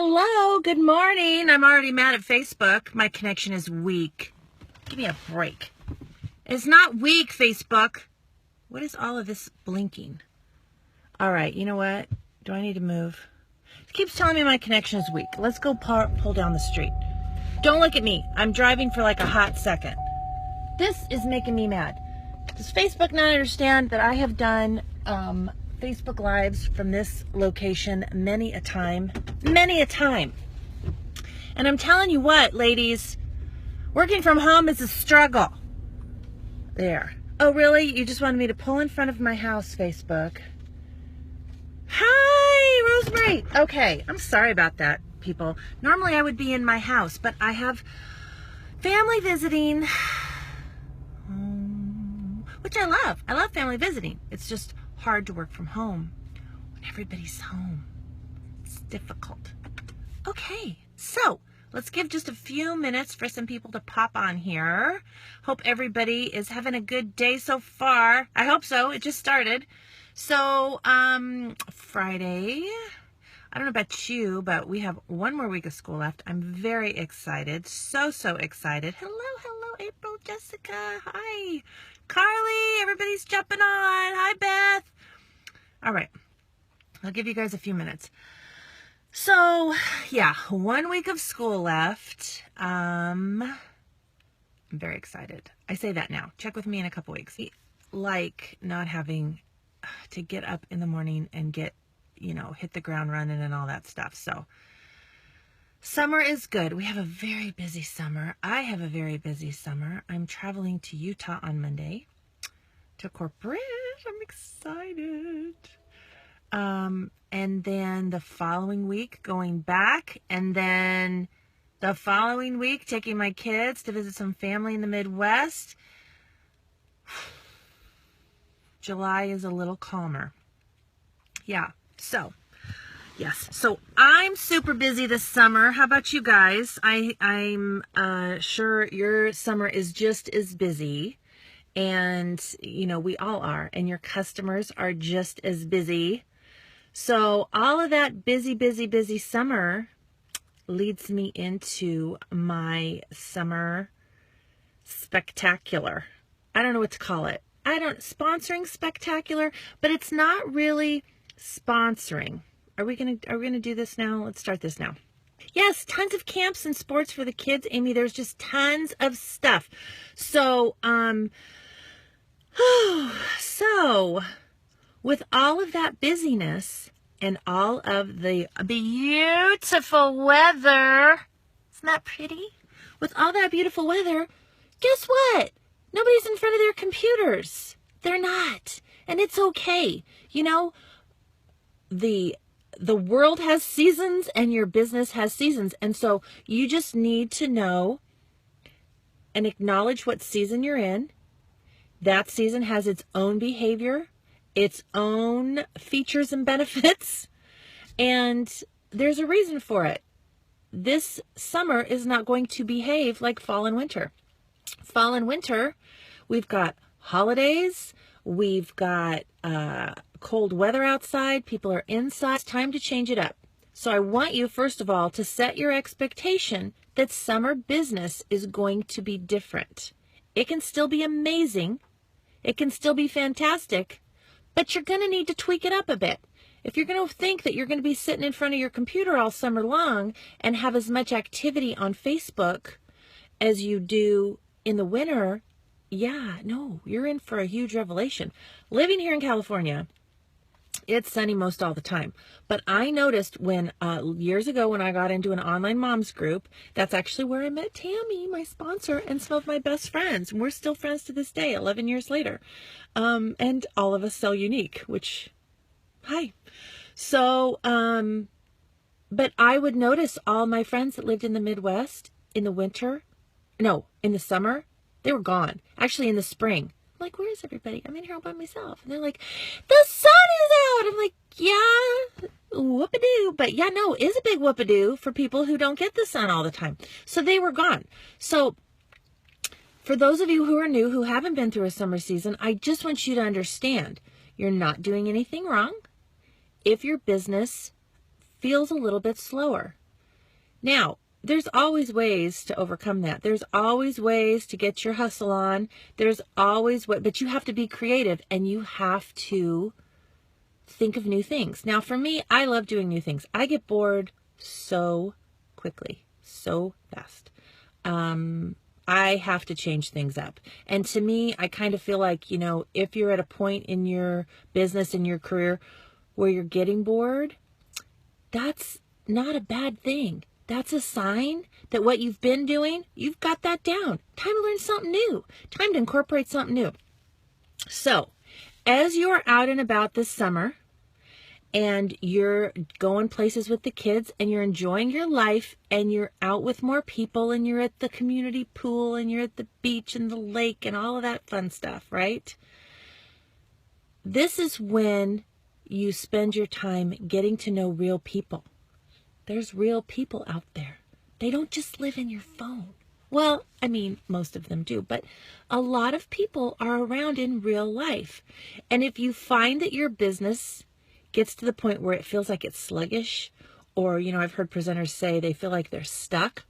Hello, good morning. I'm already mad at Facebook. My connection is weak. Give me a break. It's not weak, Facebook. What is all of this blinking? All right, you know what? Do I need to move? It keeps telling me my connection is weak. Let's go pull down the street. Don't look at me. I'm driving for like a hot second. This is making me mad. Does Facebook not understand that I have done Facebook Lives from this location many a time? Many a time. And I'm telling you what, ladies, working from home is a struggle. There. Oh, really? You just wanted me to pull in front of my house, Facebook. Hi, Rosemary. Okay, I'm sorry about that, people. Normally I would be in my house, but I have family visiting, which I love. I love family visiting. It's just hard to work from home when everybody's home. It's difficult. Okay, so let's give just a few minutes for some people to pop on here. Hope everybody is having a good day so far. I hope so. It just started. So, Friday, I don't know about you, but we have one more week of school left. I'm very excited. So excited. Hello, April, Jessica. Hi, Carly. Everybody's jumping on. Hi, Beth. All right. I'll give you guys a few minutes. So, yeah, 1 week of school left. I'm very excited. I say that now. Check with me in a couple weeks. Like not having to get up in the morning and get, hit the ground running and all that stuff. So, summer is good. We have a very busy summer. I have a very busy summer. I'm traveling to Utah on Monday to corporate. I'm excited. And then the following week going back, and then the following week taking my kids to visit some family in the Midwest. July is a little calmer. Yeah. So, yes. So I'm super busy this summer. How about you guys? I'm sure your summer is just as busy, and we all are, and your customers are just as busy. So all of that busy summer leads me into my summer spectacular. I don't know what to call it. Sponsoring spectacular, but it's not really sponsoring. Are we gonna do this now? Let's start this now. Yes, tons of camps and sports for the kids, Amy. There's just tons of stuff. So, so with all of that busyness and all of the beautiful weather, isn't that pretty? With all that beautiful weather, guess what? Nobody's in front of their computers. They're not. And it's okay. The world has seasons and your business has seasons. And so you just need to know and acknowledge what season you're in. That season has its own behavior, its own features and benefits, and there's a reason for it. This summer is not going to behave like fall and winter. Fall and winter, we've got holidays, we've got cold weather outside, people are inside. It's time to change it up. So I want you, first of all, to set your expectation that summer business is going to be different. It can still be amazing. It can still be fantastic, but you're going to need to tweak it up a bit. If you're going to think that you're going to be sitting in front of your computer all summer long and have as much activity on Facebook as you do in the winter, you're in for a huge revelation. Living here in California, it's sunny most all the time. But I noticed when years ago when I got into an online moms group, that's actually where I met Tammy, my sponsor, and some of my best friends. And we're still friends to this day, 11 years later. And all of us so unique, hi. So, but I would notice all my friends that lived in the Midwest in the summer, they were gone. Actually, in the spring. I'm like, where is everybody? I'm in here all by myself. And they're like, the sun is out. I'm like, yeah, whoop-a-doo. But yeah, no, it is a big whoop-a-doo for people who don't get the sun all the time. So they were gone. So for those of you who are new, who haven't been through a summer season, I just want you to understand you're not doing anything wrong if your business feels a little bit slower. Now, there's always ways to overcome that. There's always ways to get your hustle on. There's always but you have to be creative and you have to think of new things. Now, for me, I love doing new things. I get bored so quickly, so fast. I have to change things up. And to me, I kind of feel like, if you're at a point in your business, in your career where you're getting bored, that's not a bad thing. That's a sign that what you've been doing, you've got that down. Time to learn something new. Time to incorporate something new. So, as you're out and about this summer and you're going places with the kids and you're enjoying your life and you're out with more people and you're at the community pool and you're at the beach and the lake and all of that fun stuff, right? This is when you spend your time getting to know real people. There's real people out there. They don't just live in your phone. Well, I mean, most of them do, but a lot of people are around in real life. And if you find that your business gets to the point where it feels like it's sluggish, or, I've heard presenters say they feel like they're stuck,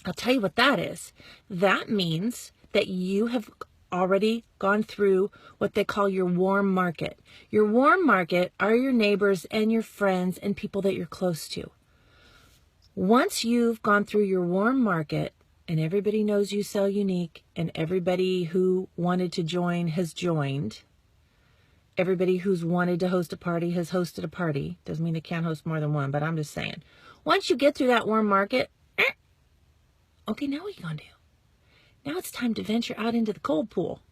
I'll tell you what that is. That means that you have already gone through what they call your warm market. Your warm market are your neighbors and your friends and people that you're close to. Once you've gone through your warm market and everybody knows you sell Younique and everybody who wanted to join has joined, everybody who's wanted to host a party has hosted a party. Doesn't mean they can't host more than one, but I'm just saying. Once you get through that warm market, okay, now what are you going to do? Now it's time to venture out into the cold pool,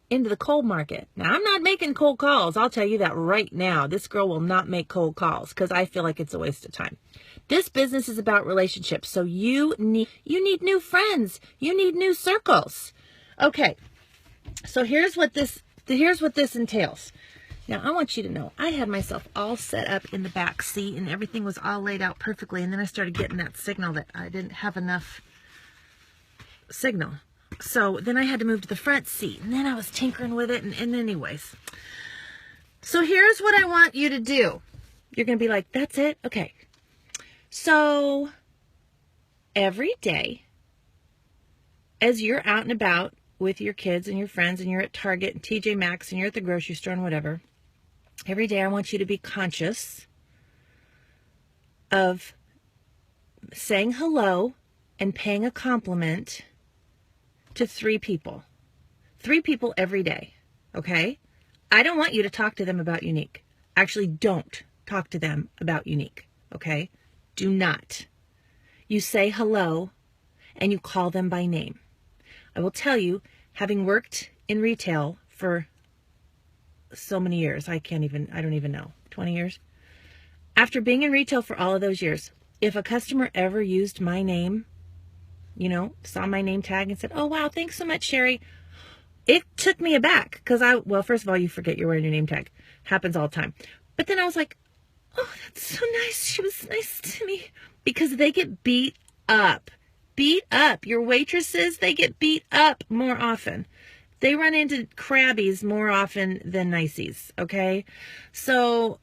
into the cold market. Now, I'm not making cold calls. I'll tell you that right now. This girl will not make cold calls because I feel like it's a waste of time. This business is about relationships. So you need new friends. You need new circles. Okay. So here's what this entails. Now, I want you to know, I had myself all set up in the back seat and everything was all laid out perfectly. And then I started getting that signal that I didn't have enough signal. So then I had to move to the front seat, and then I was tinkering with it, and anyways. So here's what I want you to do. You're going to be like, that's it? Okay. So every day, as you're out and about with your kids and your friends, and you're at Target and TJ Maxx, and you're at the grocery store and whatever, every day I want you to be conscious of saying hello and paying a compliment to 3 people. 3 people every day, okay? I don't want you to talk to them about Younique. Actually, don't talk to them about Younique, okay? Do not. You say hello and you call them by name. I will tell you, having worked in retail for so many years, I don't even know, 20 years? After being in retail for all of those years, if a customer ever used my name, saw my name tag and said, oh, wow, thanks so much, Sherry. It took me aback because first of all, you forget you're wearing your name tag. Happens all the time. But then I was like, oh, that's so nice. She was nice to me. Because they get beat up. Beat up. Your waitresses, they get beat up more often. They run into crabbies more often than niceys, okay? So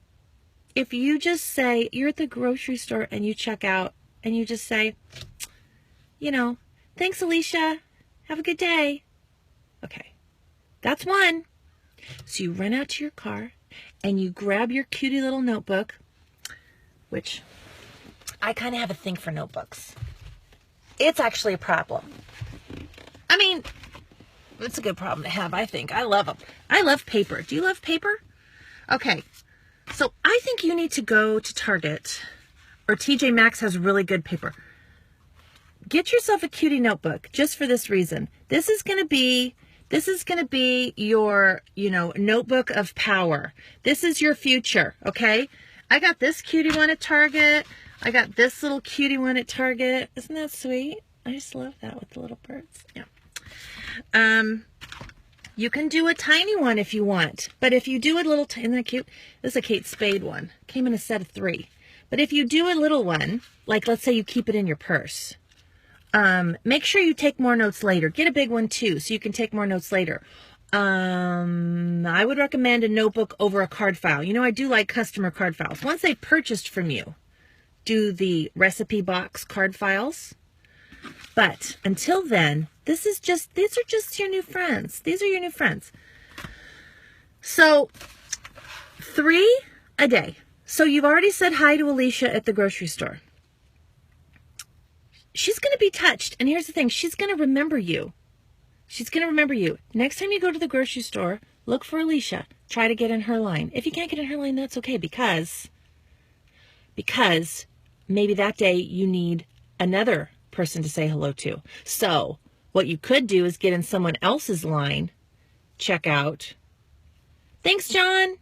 if you just say, you're at the grocery store and you check out and you just say, thanks, Alicia. Have a good day. Okay, that's one. So you run out to your car and you grab your cutie little notebook, which I kind of have a thing for notebooks. It's actually a problem. I mean, it's a good problem to have, I think. I love them. I love paper. Do you love paper? Okay, so I think you need to go to Target, or TJ Maxx has really good paper. Get yourself a cutie notebook just for this reason. This is going to be your, notebook of power. This is your future, okay? I got this cutie one at Target. I got this little cutie one at Target. Isn't that sweet? I just love that with the little birds. Yeah. You can do a tiny one if you want. But if you do a little, isn't that cute? This is a Kate Spade one. Came in a set of 3. But if you do a little one, like let's say you keep it in your purse, make sure you take more notes later. Get a big one too, so you can take more notes later. I would recommend a notebook over a card file. I do like customer card files. Once they purchased from you, do the recipe box card files. But until then, these are just your new friends. These are your new friends. So 3 a day. So you've already said hi to Alicia at the grocery store. She's going to be touched. And here's the thing. She's going to remember you. She's going to remember you. Next time you go to the grocery store, look for Alicia. Try to get in her line. If you can't get in her line, that's okay, because maybe that day you need another person to say hello to. So what you could do is get in someone else's line, check out. Thanks, John.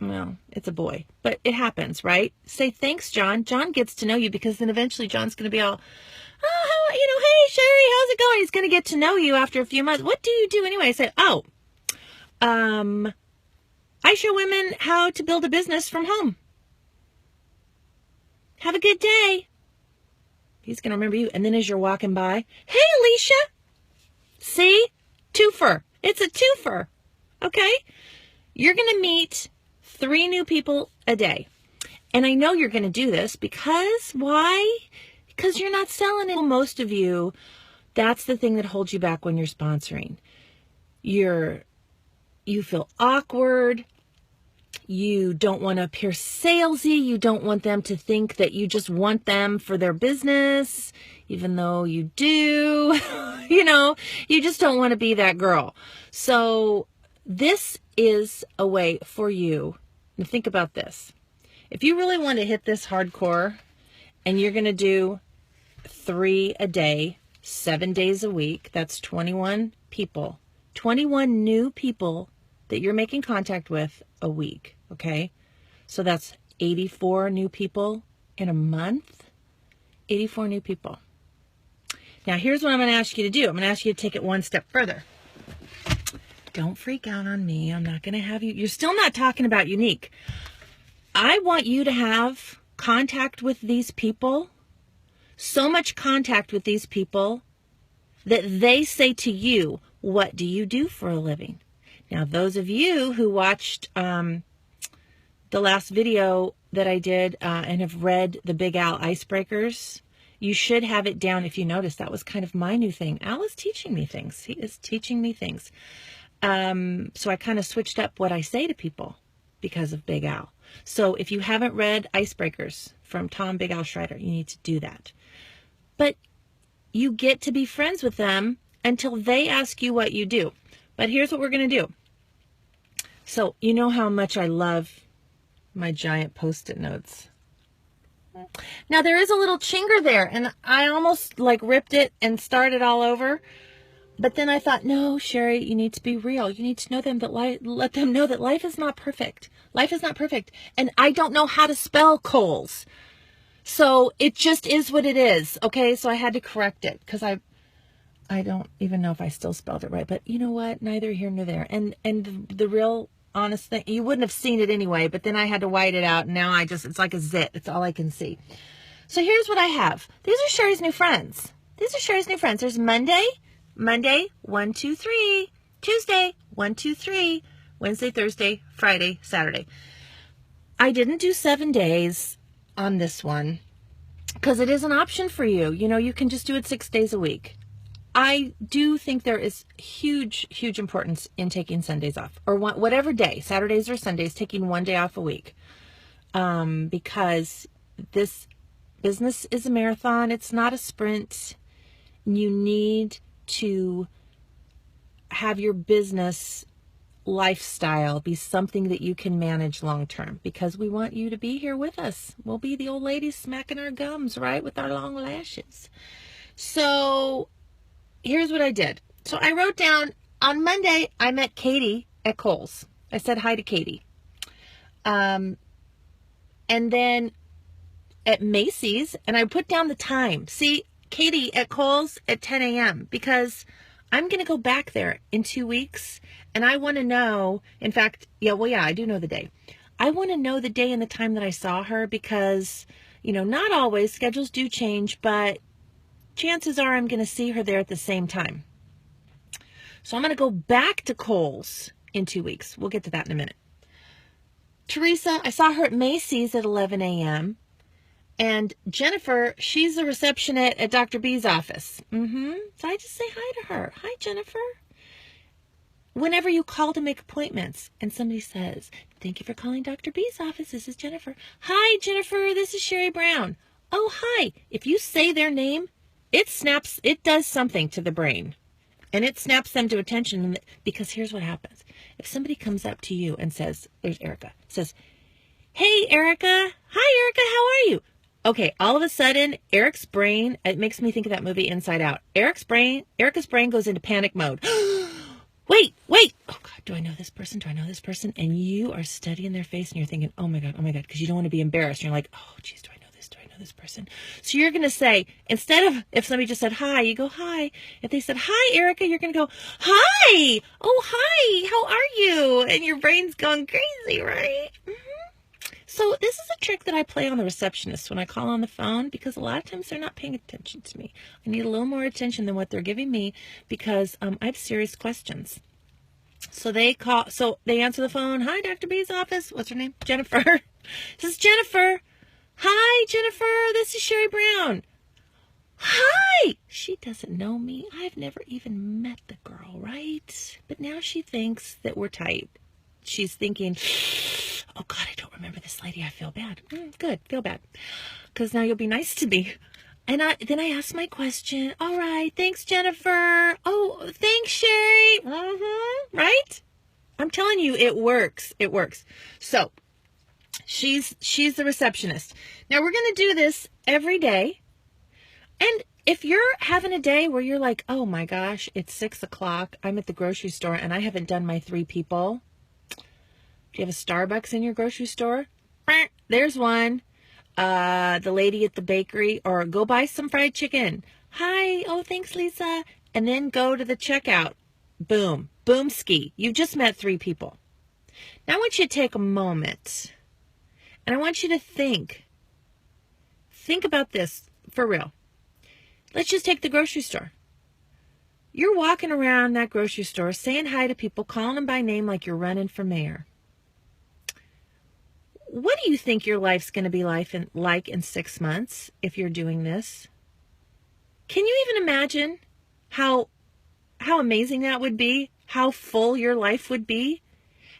Well, it's a boy, but it happens, right? Say, thanks, John. John gets to know you, because then eventually John's going to be all, oh, hey, Sherry, how's it going? He's going to get to know you after a few months. What do you do anyway? I say, I show women how to build a business from home. Have a good day. He's going to remember you. And then as you're walking by, hey, Alicia. See? Twofer. It's a twofer. Okay? You're going to meet 3 new people a day. And I know you're going to do this because why? Because you're not selling it. Most of you, that's the thing that holds you back when you're sponsoring. You feel awkward. You don't want to appear salesy. You don't want them to think that you just want them for their business, even though you do. You just don't want to be that girl. So this is a way for you. Now think about this. If you really want to hit this hardcore and you're going to do 3 a day, 7 days a week, that's 21 people, 21 new people that you're making contact with a week, okay? So that's 84 new people in a month, 84 new people. Now, here's what I'm going to ask you to do. I'm going to ask you to take it one step further. Don't freak out on me. I'm not going to have you. You're still not talking about unique. I want you to have contact with these people, so much contact with these people that they say to you, what do you do for a living? Now, those of you who watched the last video that I did and have read the Big Al Icebreakers, you should have it down. If you notice, that was kind of my new thing. Al is teaching me things. He is teaching me things. So I kind of switched up what I say to people because of Big Al. So if you haven't read Icebreakers from Tom Big Al Schreider, you need to do that. But you get to be friends with them until they ask you what you do. But here's what we're going to do. So you know how much I love my giant Post-it notes. Now there is a little chinger there, and I almost ripped it and started all over. But then I thought, no, Sherry, you need to be real. You need to know them, let them know that life is not perfect. Life is not perfect. And I don't know how to spell Kohl's. So it just is what it is. Okay, so I had to correct it because I don't even know if I still spelled it right. But you know what? Neither here nor there. And the real honest thing, you wouldn't have seen it anyway, but then I had to white it out. And now it's like a zit. It's all I can see. So here's what I have. These are Sherry's new friends. There's Monday, 1, 2, 3. Tuesday, 1, 2, 3. Wednesday, Thursday, Friday, Saturday. I didn't do 7 days on this one because it is an option for you. You can just do it 6 days a week. I do think there is huge, huge importance in taking Sundays off, or whatever day, Saturdays or Sundays, taking 1 day off a week, because this business is a marathon. It's not a sprint. You need to have your business lifestyle be something that you can manage long term, because we want you to be here with us. We'll be the old ladies smacking our gums, right, with our long lashes. So here's what I did. So I wrote down, on Monday, I met Katie at Kohl's. I said hi to Katie. And then at Macy's, and I put down the time. See, Katie at Kohl's at 10 a.m. because I'm going to go back there in 2 weeks, and I want to know, in fact, I do know the day. I want to know the day and the time that I saw her because, not always, schedules do change, but chances are I'm going to see her there at the same time. So I'm going to go back to Kohl's in 2 weeks. We'll get to that in a minute. Teresa, I saw her at Macy's at 11 a.m. And Jennifer, she's a receptionist at Dr. B's office. So I just say hi to her. Hi, Jennifer. Whenever you call to make appointments and somebody says, thank you for calling Dr. B's office. This is Jennifer. Hi, Jennifer. This is Sherry Brown. Oh, hi. If you say their name, it does something to the brain. And it snaps them to attention, because here's what happens. If somebody comes up to you and says, there's Erica, says, hey, Erica. Hi, Erica. How are you? Okay, all of a sudden, Eric's brain, it makes me think of that movie Inside Out. Erica's brain goes into panic mode. Wait. Oh, God, do I know this person? Do I know this person? And you are studying their face and you're thinking, oh, my God, because you don't want to be embarrassed. And you're like, oh, geez, do I know this person? So you're going to say, instead of, if somebody just said hi, you go, hi. If they said, hi, Erica, you're going to go, hi. Oh, hi. How are you? And your brain's going crazy, right? So this is a trick that I play on the receptionist when I call on the phone, because a lot of times they're not paying attention to me. I need a little more attention than what they're giving me, because I have serious questions. So they answer the phone. Hi, Dr. B's office. What's her name? Jennifer. This is Jennifer. Hi, Jennifer. This is Sherry Brown. Hi. She doesn't know me. I've never even met the girl, right? But now she thinks that we're tight. She's thinking, oh, God, I don't remember this lady. I feel bad. Good. Feel bad. Because now you'll be nice to me. And then I ask my question. All right. Thanks, Jennifer. Oh, thanks, Sherry. Right? I'm telling you, it works. It works. So she's the receptionist. Now we're going to do this every day. And if you're having a day where you're like, oh my gosh, it's 6:00. I'm at the grocery store and I haven't done my 3 people. Do you have a Starbucks in your grocery store? There's one. The lady at the bakery, or go buy some fried chicken. Hi. Oh, thanks, Lisa. And then go to the checkout. Boom. Boomski. You've just met 3 people. Now I want you to take a moment and I want you to think about this for real. Let's just take the grocery store. You're walking around that grocery store saying hi to people, calling them by name like you're running for mayor. What do you think your life's going to be like in 6 months if you're doing this? Can you even imagine how amazing that would be? How full your life would be?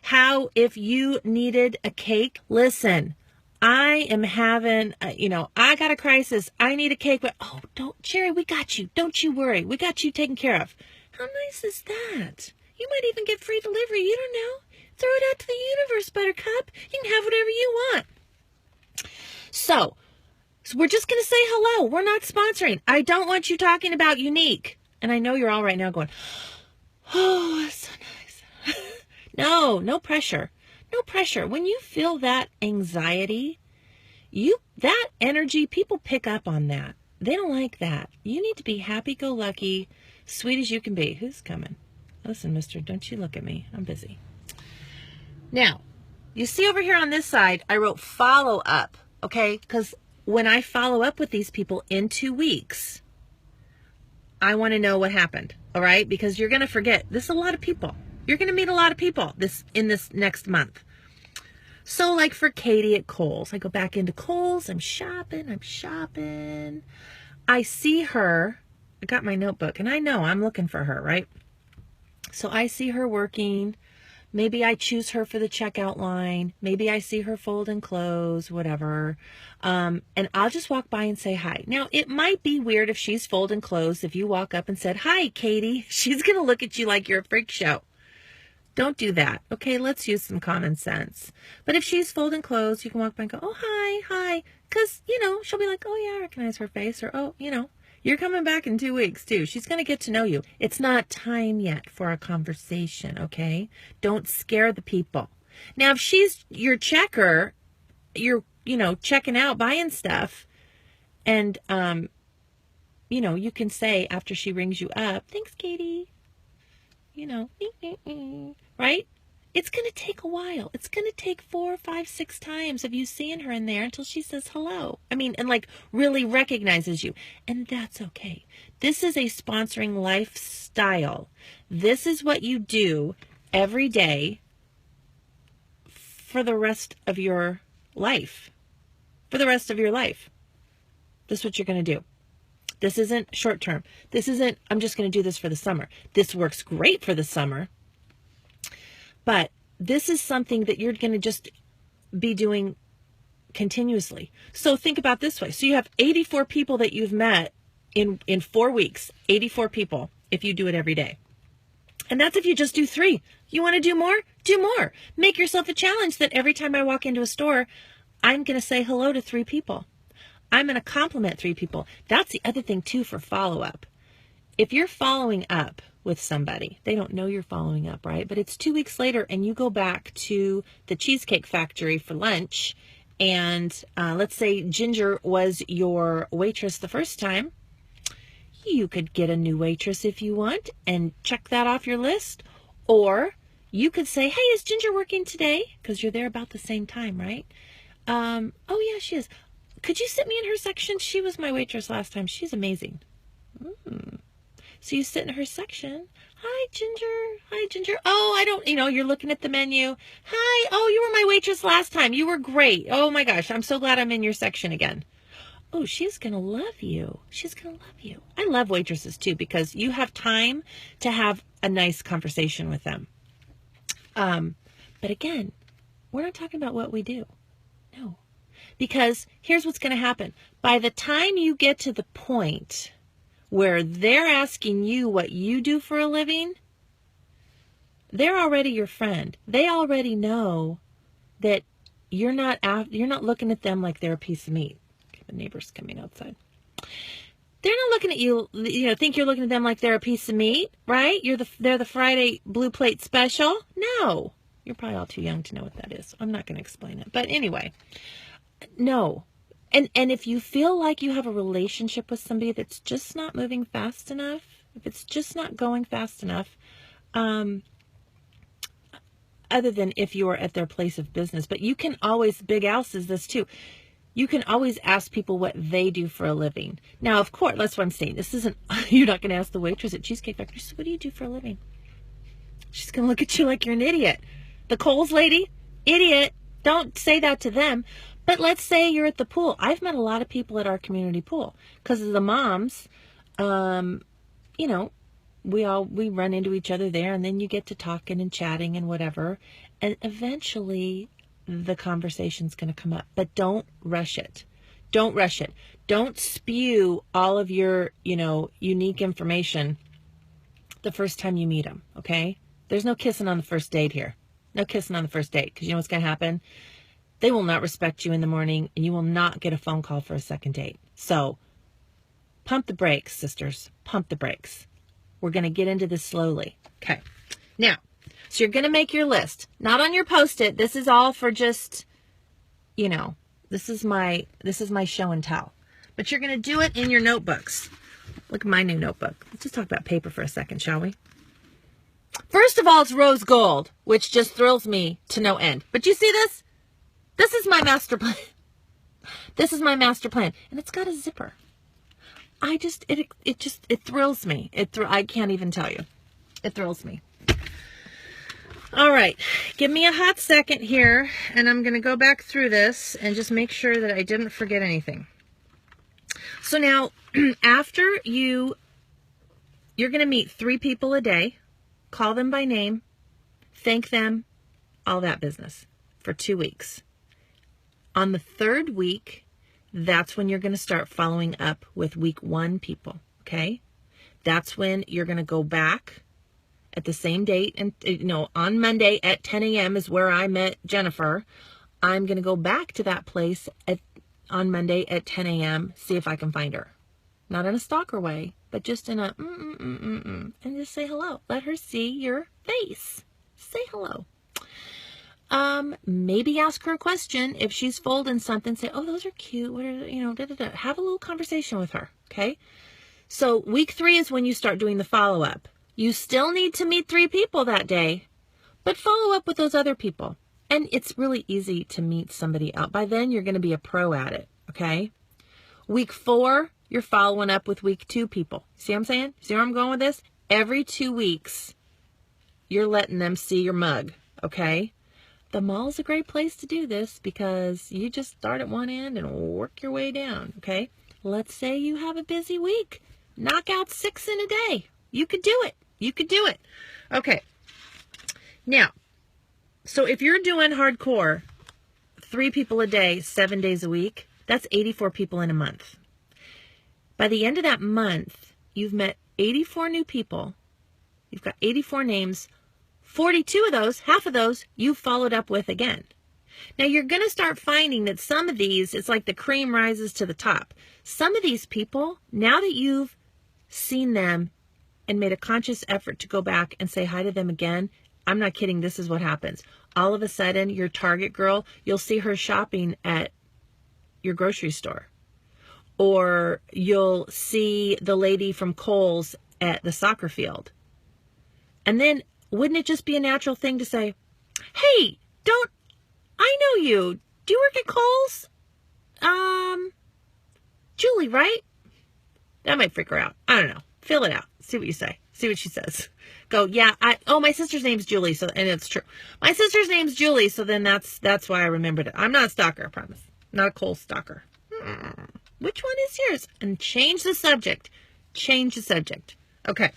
How, if you needed a cake, listen, I am having, I got a crisis. I need a cake, but Sherry, we got you. Don't you worry. We got you taken care of. How nice is that? You might even get free delivery. You don't know. Throw it out to the universe, Buttercup. You can have whatever you want. So we're just going to say hello. We're not sponsoring. I don't want you talking about Younique. And I know you're all right now going, oh, that's so nice. No pressure. No pressure. When you feel that anxiety, that energy, people pick up on that. They don't like that. You need to be happy-go-lucky, sweet as you can be. Who's coming? Listen, mister, don't you look at me. I'm busy. Now, you see over here on this side, I wrote follow up, okay? Because when I follow up with these people in 2 weeks, I want to know what happened, all right? Because you're going to forget. This is a lot of people. You're going to meet a lot of people in this next month. So like for Katie at Kohl's, I go back into Kohl's. I'm shopping. I see her. I got my notebook and I know I'm looking for her, right? So I see her working. Maybe I choose her for the checkout line. Maybe I see her folding clothes, whatever. And I'll just walk by and say hi. Now, it might be weird if she's folding clothes. If you walk up and said, hi, Katie, she's going to look at you like you're a freak show. Don't do that. Okay, let's use some common sense. But if she's folding clothes, you can walk by and go, oh, hi. Because, she'll be like, oh, yeah, I recognize her face. Or, oh, you're coming back in 2 weeks, too. She's going to get to know you. It's not time yet for a conversation, okay? Don't scare the people. Now, if she's your checker, you're, checking out, buying stuff, and, you can say after she rings you up, thanks, Katie. Right? It's going to take a while. It's going to take 4, 5, 6 times of you seeing her in there until she says hello. And really recognizes you. And that's okay. This is a sponsoring lifestyle. This is what you do every day for the rest of your life. For the rest of your life. This is what you're going to do. This isn't short term. This isn't, I'm just going to do this for the summer. This works great for the summer. But this is something that you're going to just be doing continuously. So think about this way. So you have 84 people that you've met in 4 weeks, 84 people if you do it every day. And that's if you just do 3. You want to do more? Do more. Make yourself a challenge that every time I walk into a store, I'm going to say hello to 3 people. I'm going to compliment 3 people. That's the other thing too for follow-up. If you're following up with somebody, they don't know you're following up, right? But it's 2 weeks later and you go back to the Cheesecake Factory for lunch, and let's say Ginger was your waitress the first time. You could get a new waitress if you want and check that off your list. Or you could say, hey, is Ginger working today? Because you're there about the same time, right? Oh, yeah, she is. Could you sit me in her section? She was my waitress last time. She's amazing. So you sit in her section. Hi, Ginger. Hi, Ginger. Oh, I don't, you're looking at the menu. Hi. Oh, you were my waitress last time. You were great. Oh, my gosh. I'm so glad I'm in your section again. Oh, she's going to love you. She's going to love you. I love waitresses too, because you have time to have a nice conversation with them. But again, we're not talking about what we do. No. Because here's what's going to happen. By the time you get to the point where they're asking you what you do for a living, they're already your friend. They already know that you're not looking at them like they're a piece of meat. The neighbor's coming outside. They're not looking at you, think you're looking at them like they're a piece of meat, right? They're the Friday Blue Plate special. No, you're probably all too young to know what that is. I'm not going to explain it. But anyway, no. And if you feel like you have a relationship with somebody that's just not moving fast enough, if it's just not going fast enough, other than if you are at their place of business, but you can always, Big Al says this too, you can always ask people what they do for a living. Now, of course, that's what I'm saying. This isn't, you're not going to ask the waitress at Cheesecake Factory, so what do you do for a living? She's going to look at you like you're an idiot. The Kohl's lady, idiot. Don't say that to them. But let's say you're at the pool. I've met a lot of people at our community pool because of the moms. We run into each other there, and then you get to talking and chatting and whatever. And eventually the conversation's going to come up, but don't rush it. Don't rush it. Don't spew all of your, unique information the first time you meet them. Okay. There's no kissing on the first date here. No kissing on the first date. Cause you know what's going to happen? They will not respect you in the morning, and you will not get a phone call for a second date. So pump the brakes, sisters, pump the brakes. We're going to get into this slowly. Okay. Now, so you're going to make your list, not on your Post-it. This is all for just, this is my show and tell, but you're going to do it in your notebooks. Look at my new notebook. Let's just talk about paper for a second, shall we? First of all, it's rose gold, which just thrills me to no end. But you see this? This is my master plan. This is my master plan, and it's got a zipper. It thrills me. I can't even tell you. It thrills me. All right, give me a hot second here, and I'm going to go back through this and just make sure that I didn't forget anything. So now, after you're going to meet 3 people a day, call them by name, thank them, all that business for 2 weeks. On the 3rd week, that's when you're going to start following up with week 1 people, okay? That's when you're going to go back at the same date, and on Monday at 10 a.m. is where I met Jennifer. I'm going to go back to that place on Monday at 10 a.m. see if I can find her. Not in a stalker way, but just in a and just say hello. Let her see your face. Say hello. Maybe ask her a question. If she's folding something, say, oh, those are cute. What are, have a little conversation with her. Okay. So week 3 is when you start doing the follow-up. You still need to meet 3 people that day, but follow up with those other people. And it's really easy to meet somebody out. By then, you're going to be a pro at it. Okay. Week 4, you're following up with week 2 people. See what I'm saying? See where I'm going with this? Every 2 weeks, you're letting them see your mug. Okay. The mall's a great place to do this because you just start at one end and work your way down. Okay. Let's say you have a busy week. Knock out 6 in a day. You could do it. You could do it. Okay. Now, so if you're doing hardcore, 3 people a day, 7 days a week, that's 84 people in a month. By the end of that month, you've met 84 new people. You've got 84 names. 42 of those, half of those, you've followed up with again. Now, you're going to start finding that some of these, it's like the cream rises to the top. Some of these people, now that you've seen them and made a conscious effort to go back and say hi to them again, I'm not kidding, this is what happens. All of a sudden, your Target girl, you'll see her shopping at your grocery store. Or you'll see the lady from Kohl's at the soccer field. And then, wouldn't it just be a natural thing to say, hey, I know you. Do you work at Kohl's? Julie, right? That might freak her out. I don't know. Fill it out. See what you say. See what she says. Go, yeah, my sister's name's Julie, so, and it's true. My sister's name's Julie, so then that's why I remembered it. I'm not a stalker, I promise. Not a Kohl's stalker. Which one is yours? And change the subject. Change the subject. Okay.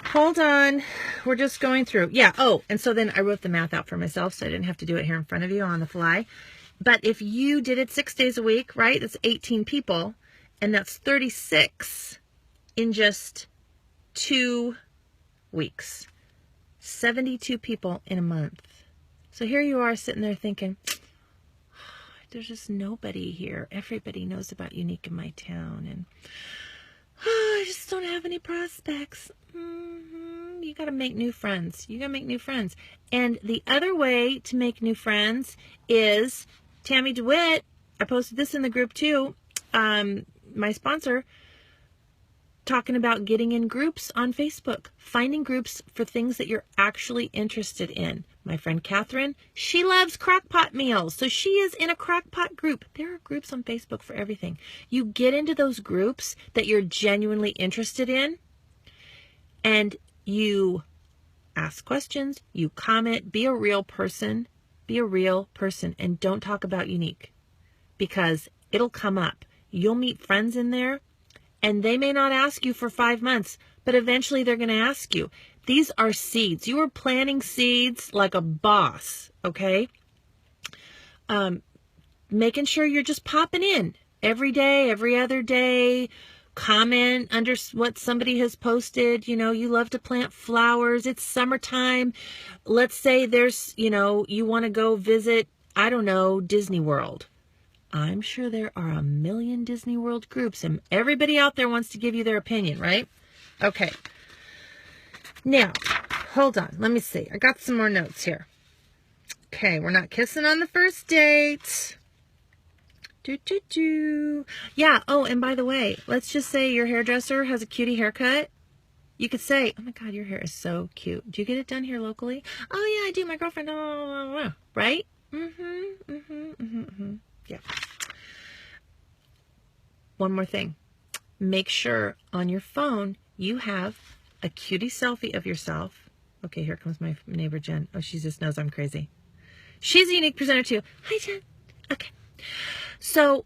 Hold on. We're just going through. Yeah. Oh, and so then I wrote the math out for myself, so I didn't have to do it here in front of you on the fly. But if you did it 6 days a week, right, that's 18 people, and that's 36 in just 2 weeks. 72 people in a month. So here you are sitting there thinking, there's just nobody here. Everybody knows about Younique in my town, and I just don't have any prospects. You got to make new friends. You got to make new friends. And the other way to make new friends is Tammy DeWitt. I posted this in the group too. My sponsor, talking about getting in groups on Facebook, finding groups for things that you're actually interested in. My friend Catherine, she loves crockpot meals, so she is in a crockpot group. There are groups on Facebook for everything. You get into those groups that you're genuinely interested in, and you ask questions, you comment, be a real person, and don't talk about Younique, because it'll come up. You'll meet friends in there, and they may not ask you for 5 months, but eventually they're going to ask you. These are seeds. You are planting seeds like a boss, okay? Making sure you're just popping in every day, every other day. Comment under what somebody has posted. You know, you love to plant flowers. It's summertime. Let's say there's, you want to go visit, I don't know, Disney World. I'm sure there are a million Disney World groups, and everybody out there wants to give you their opinion, right? Okay. Now, hold on. Let me see. I got some more notes here. Okay, we're not kissing on the first date. Yeah, oh, and by the way, let's just say your hairdresser has a cutie haircut. You could say, oh my God, your hair is so cute. Do you get it done here locally? Oh yeah, I do. My girlfriend, right? Yeah. One more thing. Make sure on your phone you have a cutie selfie of yourself. Okay, here comes my neighbor, Jen. Oh, she just knows I'm crazy. She's a Younique presenter too. Hi, Jen. Okay. So,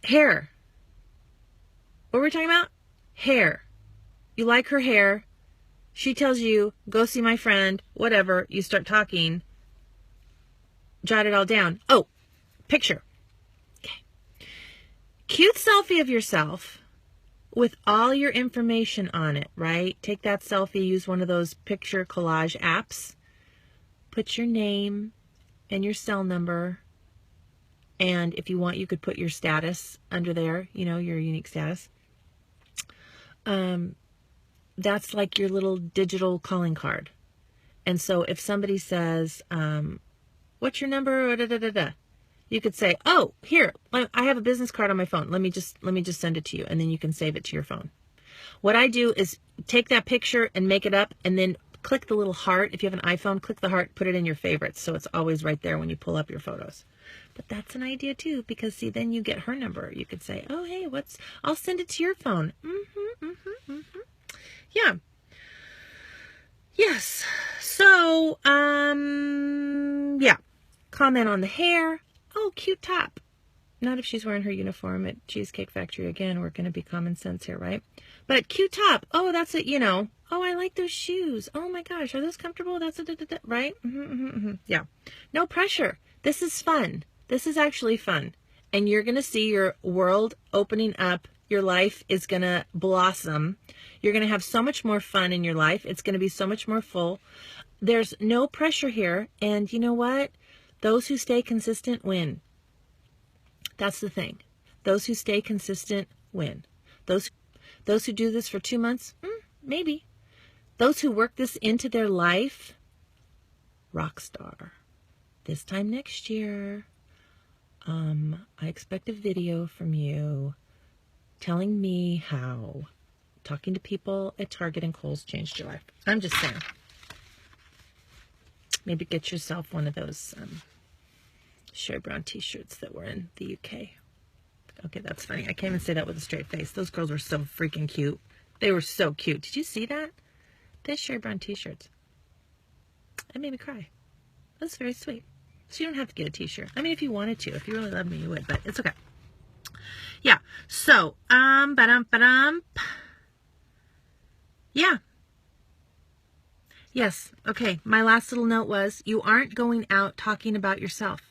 hair. What were we talking about? Hair. You like her hair. She tells you, go see my friend, whatever. You start talking. Jot it all down. Oh, picture. Okay. Cute selfie of yourself with all your information on it, right? Take that selfie, use one of those picture collage apps. Put your name and your cell number. And if you want, you could put your status under there, your Younique status. That's like your little digital calling card. And so if somebody says, what's your number? You could say, oh, here, I have a business card on my phone. Let me just send it to you. And then you can save it to your phone. What I do is take that picture and make it up, and then click the little heart. If you have an iPhone, click the heart, put it in your favorites. So it's always right there when you pull up your photos. But that's an idea too, because see, then you get her number. You could say, oh, hey, I'll send it to your phone. Yeah. Yes. So, yeah. Comment on the hair. oh, cute top. Not if she's wearing her uniform at Cheesecake Factory again. We're going to be common sense here, right? But cute top. Oh, that's it, you know. Oh, I like those shoes. Oh my gosh, are those comfortable? That's a right? Yeah. No pressure. This is fun. This is actually fun. And you're going to see your world opening up. Your life is going to blossom. You're going to have so much more fun in your life. It's going to be so much more full. There's no pressure here. And you know what? Those who stay consistent win. That's the thing. Those who stay consistent win. Those who do this for 2 months, maybe. Those who work this into their life, rock star. This time next year, I expect a video from you telling me how talking to people at Target and Kohl's changed your life. I'm just saying. Maybe get yourself one of those Sherry Brown t-shirts that were in the UK. Okay, that's funny. I can't even say that with a straight face. Those girls were so freaking cute. They were so cute. Did you see that? They had Sherry Brown t-shirts. That made me cry. That's very sweet. So you don't have to get a t-shirt. I mean, if you wanted to. If you really loved me, you would. But it's okay. Yeah. So, yeah. Yes. Okay. My last little note was you aren't going out talking about yourself.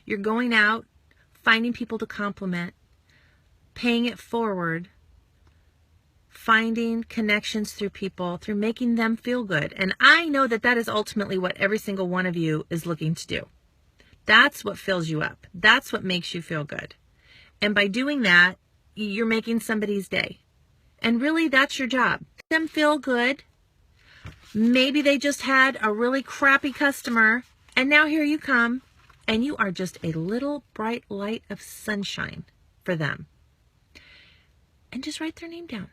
You're going out, finding people to compliment, paying it forward, finding connections through people, through making them feel good. And I know that that is ultimately what every single one of you is looking to do. That's what fills you up. That's what makes you feel good. And by doing that, you're making somebody's day. And really, that's your job. Make them feel good. Maybe they just had a really crappy customer, and now here you come. And you are just a little bright light of sunshine for them. And just write their name down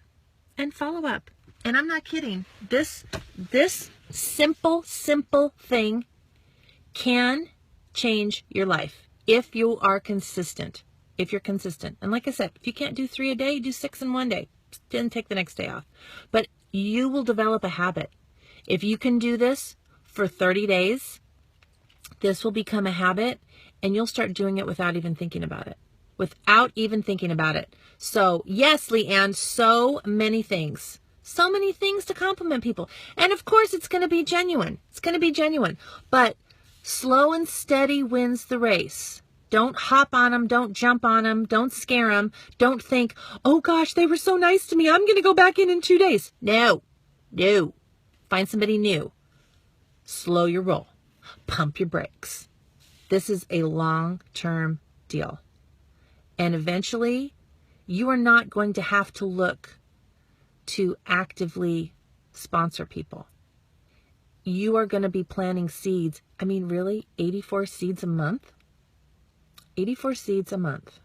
and follow up. And I'm not kidding. This simple thing can change your life if you are consistent. If you're consistent. And like I said, if you can't do 3 a day, do 6 in one day. Then take the next day off. But you will develop a habit. If you can do this for 30 days, this will become a habit, and you'll start doing it without even thinking about it. Without even thinking about it. So, yes, Leanne, so many things. So many things to compliment people. And, of course, it's going to be genuine. It's going to be genuine. But slow and steady wins the race. Don't hop on them. Don't jump on them. Don't scare them. Don't think, oh, gosh, they were so nice to me. I'm going to go back in 2 days. No. No. Find somebody new. Slow your roll. Pump your brakes. This is a long-term deal. And eventually, you are not going to have to look to actively sponsor people. You are going to be planting seeds. I mean, really? 84 seeds a month? 84 seeds a month.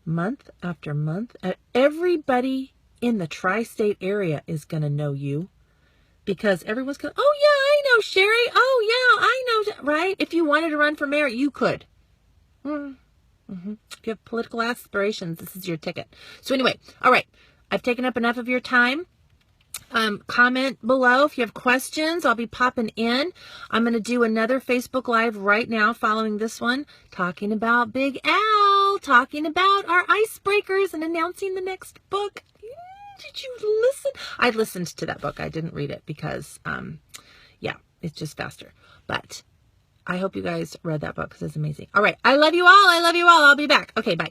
Month after month. Everybody in the tri-state area is going to know you. Because everyone's going, oh, yeah, I know, Sherry. Oh, yeah, I know, right? If you wanted to run for mayor, you could. If you have political aspirations, this is your ticket. So anyway, all right. I've taken up enough of your time. Comment below if you have questions. I'll be popping in. I'm going to do another Facebook Live right now following this one, talking about Big Al, talking about our icebreakers and announcing the next book. Did you listen? I listened to that book. I didn't read it because, yeah, it's just faster. But I hope you guys read that book because it's amazing. All right. I love you all. I love you all. I'll be back. Okay, bye.